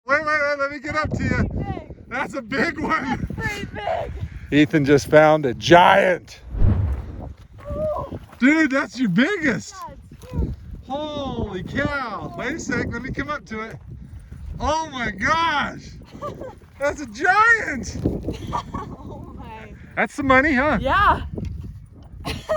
Wait, let me get up to you. That's a big one. That's pretty big. Ethan just found a giant. Dude, that's your biggest. Holy cow. Wait a sec, let me come up to it. Oh my gosh. That's a giant. Oh my. That's some money, huh? Yeah.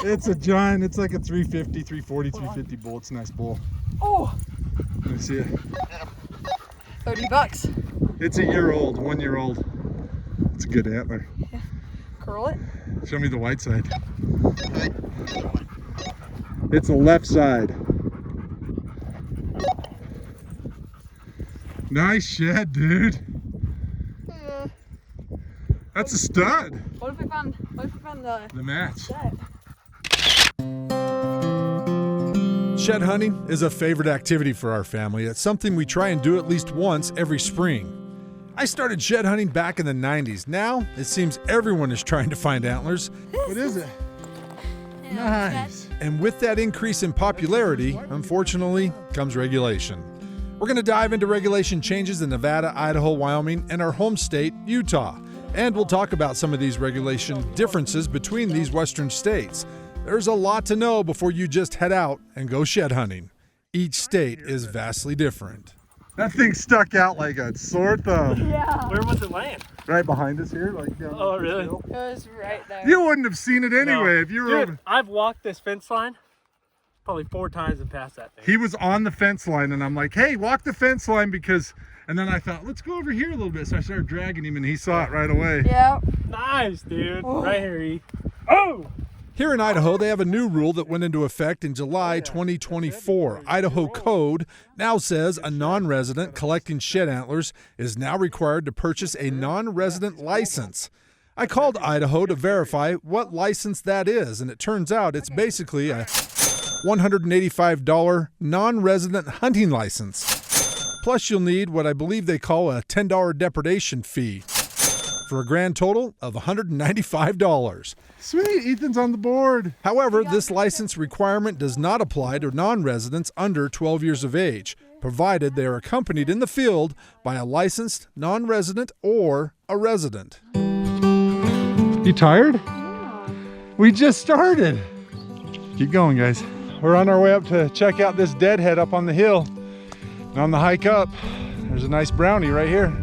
It's a giant. It's like a 350, 340, 350 bull. It's a nice bull. Oh. Let me see it. $30. It's a year old, 1 year old. It's a good antler. Yeah. Curl it. Show me the white side. It's the left side. Nice shed, dude. That's a stud. What if we found The match. shed? Shed hunting is a favorite activity for our family. It's something we try and do at least once every spring. I started shed hunting back in the 90s. Now, it seems everyone is trying to find antlers. What is it? Nice. And with that increase in popularity, unfortunately, comes regulation. We're going to dive into regulation changes in Nevada, Idaho, Wyoming, and our home state, Utah. And we'll talk about some of these regulation differences between these western states. There's a lot to know before you just head out and go shed hunting. Each state is vastly different. That thing stuck out like a sore thumb. Yeah. Where was it laying? Right behind us here. Like down Oh, this really? hill. It was right there. You wouldn't have seen it anyway No. if you were Dude, over. I've walked this fence line probably 4 times and passed that thing. He was on the fence line and I'm like, hey, walk the fence line because, and then I thought, let's go over here a little bit. So I started dragging him and he saw it right away. Yeah. Nice, dude. Oh. Right here, E. Oh! Here in Idaho, they have a new rule that went into effect in July 2024. Idaho Code now says a non-resident collecting shed antlers is now required to purchase a non-resident license. I called Idaho to verify what license that is, and it turns out it's basically a $185 non-resident hunting license. Plus, you'll need what I believe they call a $10 depredation fee for a grand total of $195. Sweet, Ethan's on the board. However, this license requirement does not apply to non-residents under 12 years of age, provided they are accompanied in the field by a licensed non-resident or a resident. You tired? Yeah. We just started. Keep going, guys. We're on our way up to check out this deadhead up on the hill. And on the hike up, there's a nice brownie right here.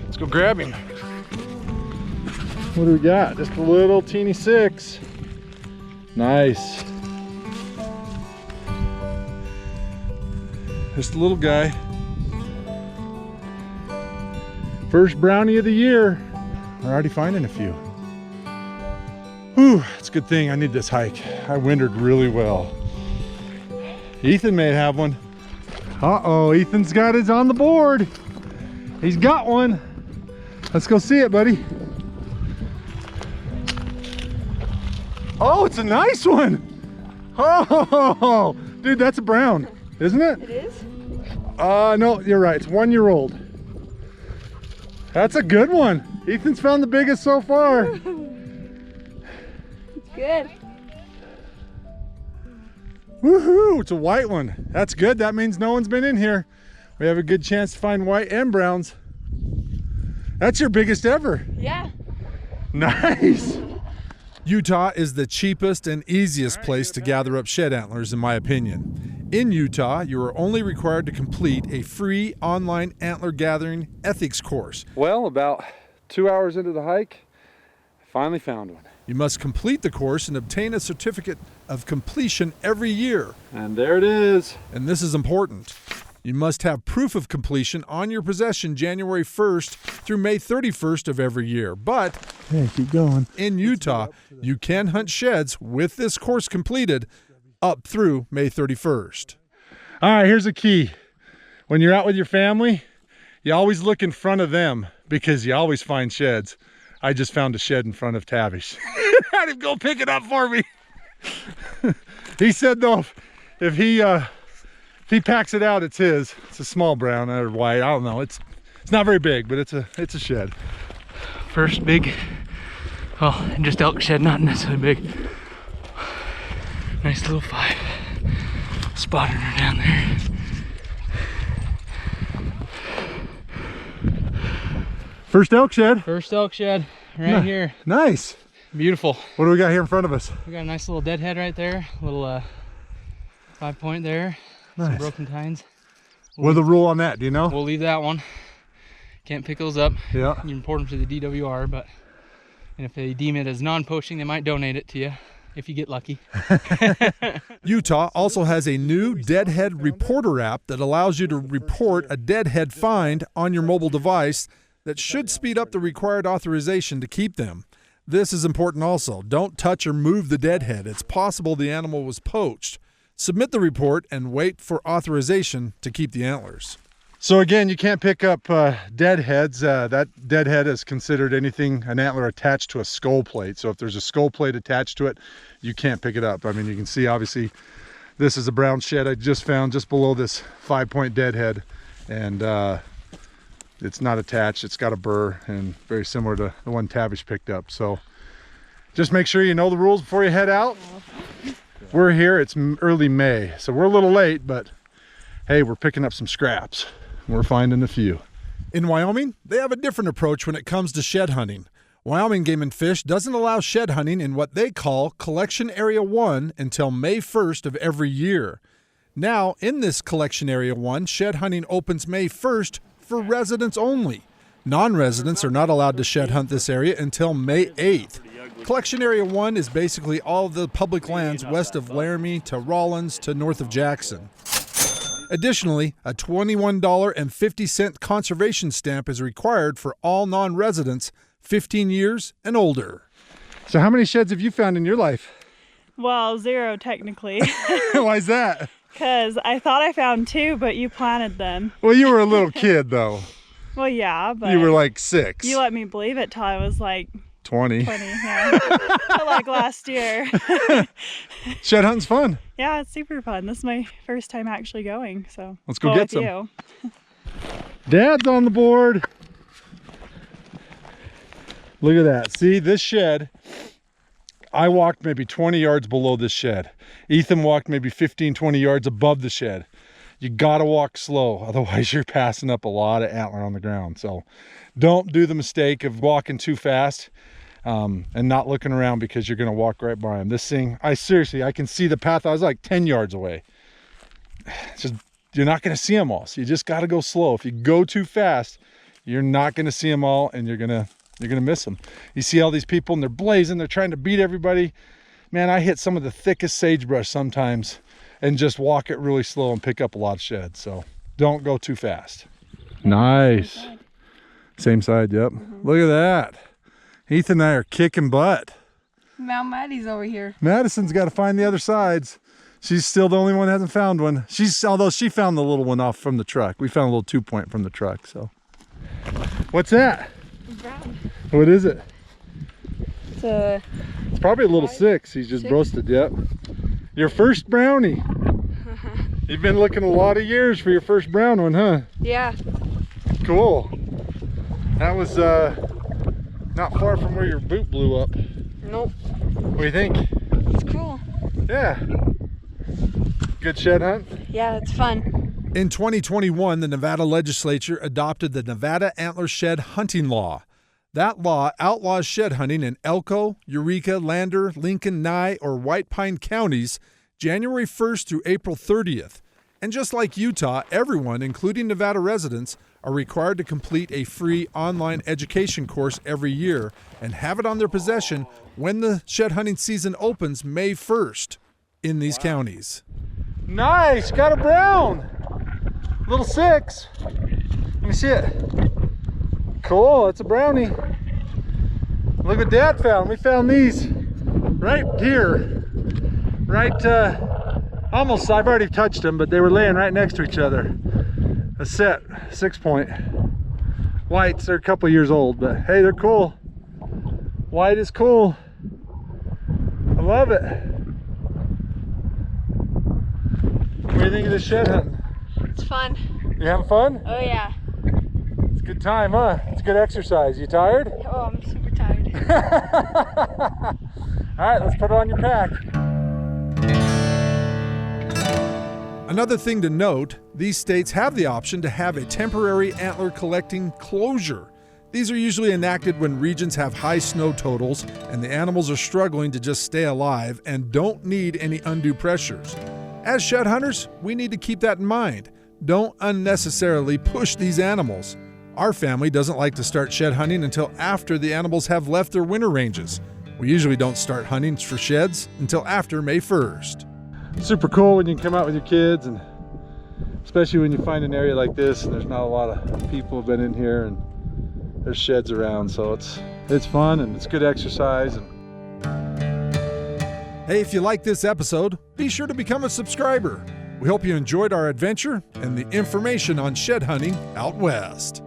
Let's go grab him. What do we got? Just a little teeny 6. Nice. Just a little guy. First brownie of the year. We're already finding a few. Whew, it's a good thing I need this hike. I wintered really well. Ethan may have one. Uh-oh, Ethan's got his on the board. He's got one. Let's go see it, buddy. Oh, it's a nice one. Oh, dude, that's a brown, isn't it? It is? No, you're right. It's 1 year old. That's a good one. Ethan's found the biggest so far. It's good. Woohoo, it's a white one. That's good. That means no one's been in here. We have a good chance to find white and browns. That's your biggest ever. Yeah. Nice. Utah is the cheapest and easiest place to gather up shed antlers, in my opinion. In Utah, you are only required to complete a free online antler gathering ethics course. Well, about 2 hours into the hike, I finally found one. You must complete the course and obtain a certificate of completion every year. And there it is. And this is important. You must have proof of completion on your possession January 1st through May 31st of every year. But Hey, keep going. in Utah, you can hunt sheds with this course completed up through May 31st. All right, here's a key. When you're out with your family, you always look in front of them because you always find sheds. I just found a shed in front of Tavish. Had him go pick it up for me. He said though, if he packs it out, it's his. It's a small brown or white. I don't know. It's not very big, but it's a shed. First big, well, just elk shed, not necessarily big. Nice little 5. Spotted her down there. First elk shed. First elk shed right here. Nice. Beautiful. What do we got here in front of us? We got a nice little deadhead right there. A little 5-point there. Some Nice. broken tines. What's the rule on that? Do you know? We'll leave that one. Can't pick those up. Yeah. You can report them to the DWR, and if they deem it as non-poaching, they might donate it to you if you get lucky. Utah also has a new Deadhead Reporter app that allows you to report a deadhead find on your mobile device that should speed up the required authorization to keep them. This is important also. Don't touch or move the deadhead. It's possible the animal was poached. Submit the report and wait for authorization to keep the antlers. So again, you can't pick up deadheads. That deadhead is considered anything, an antler attached to a skull plate. So if there's a skull plate attached to it, you can't pick it up. I mean, you can see obviously this is a brown shed I just found just below this 5-point deadhead, and it's not attached. It's got a burr and very similar to the one Tavish picked up. So just make sure you know the rules before you head out. We're here, it's early May, so we're a little late, but hey, we're picking up some scraps. We're finding a few. In Wyoming, they have a different approach when it comes to shed hunting. Wyoming Game and Fish doesn't allow shed hunting in what they call Collection Area 1 until May 1st of every year. Now, in this Collection Area 1, shed hunting opens May 1st for residents only. Non-residents are not allowed to shed hunt this area until May 8th. Collection Area 1 is basically all of the public lands west of Laramie to Rawlins to north of Jackson. Additionally, a $21.50 conservation stamp is required for all non-residents 15 years and older. So how many sheds have you found in your life? Well, 0 technically, Why is that? because I thought I found 2, but you planted them. Well, you were a little kid though. Well, yeah, but You were like 6. you let me believe it till I was like 20. 20, yeah. Till like last year. Shed hunting's fun. Yeah, it's super fun. This is my first time actually going, so Let's go get with some. you. Dad's on the board. Look at that. See, this shed, I walked maybe 20 yards below this shed. Ethan walked maybe 15, 20 yards above the shed. You gotta walk slow, otherwise you're passing up a lot of antler on the ground. So don't do the mistake of walking too fast and not looking around, because you're gonna walk right by them. This thing, I can see the path. I was like 10 yards away. It's just, you're not gonna see them all. So you just gotta go slow. If you go too fast, you're not gonna see them all, and you're gonna miss them. You see all these people and they're blazing, they're trying to beat everybody. Man, I hit some of the thickest sagebrush sometimes and just walk it really slow and pick up a lot of sheds. So don't go too fast. Nice. Same side, yep. Look at that. Ethan and I are kicking butt. Now Maddie's over here. Madison's got to find the other sides. She's still the only one that hasn't found one. Although she found the little one off from the truck. We found a little 2-point from the truck, so. What's that? Brown. What is it? It's Probably a little 6. He's just 6? broasted, yep. Your first brownie. You've been looking a lot of years for your first brown one, huh? yeah. Cool. That was not far from where your boot blew up. Nope. What do you think? It's cool. Yeah. Good shed hunt? Yeah, it's fun. In 2021, the Nevada legislature adopted the Nevada Antler Shed Hunting Law. That law outlaws shed hunting in Elko, Eureka, Lander, Lincoln, Nye, or White Pine counties January 1st through April 30th. And just like Utah, everyone, including Nevada residents, are required to complete a free online education course every year and have it on their possession when the shed hunting season opens May 1st in these counties. Nice, got a brown. Little 6. Let me see it. Cool, it's a brownie. Look what Dad found. We found these right here. Right, almost, I've already touched them, but they were laying right next to each other. A set, 6-point. Whites, they're a couple years old, but hey, they're cool. White is cool. I love it. What do you think of this shed hunting? It's fun. You having fun? Oh yeah. It's a good time, huh? It's good exercise. You tired? Oh, I'm super tired. All right, let's put it on your pack. Another thing to note, these states have the option to have a temporary antler collecting closure. These are usually enacted when regions have high snow totals and the animals are struggling to just stay alive and don't need any undue pressures. As shed hunters, we need to keep that in mind. Don't unnecessarily push these animals. Our family doesn't like to start shed hunting until after the animals have left their winter ranges. We usually don't start hunting for sheds until after May 1st. Super cool when you can come out with your kids, and especially when you find an area like this and there's not a lot of people have been in here and there's sheds around, so it's fun and it's good exercise. Hey, if you like this episode, be sure to become a subscriber. We hope you enjoyed our adventure and the information on shed hunting out west.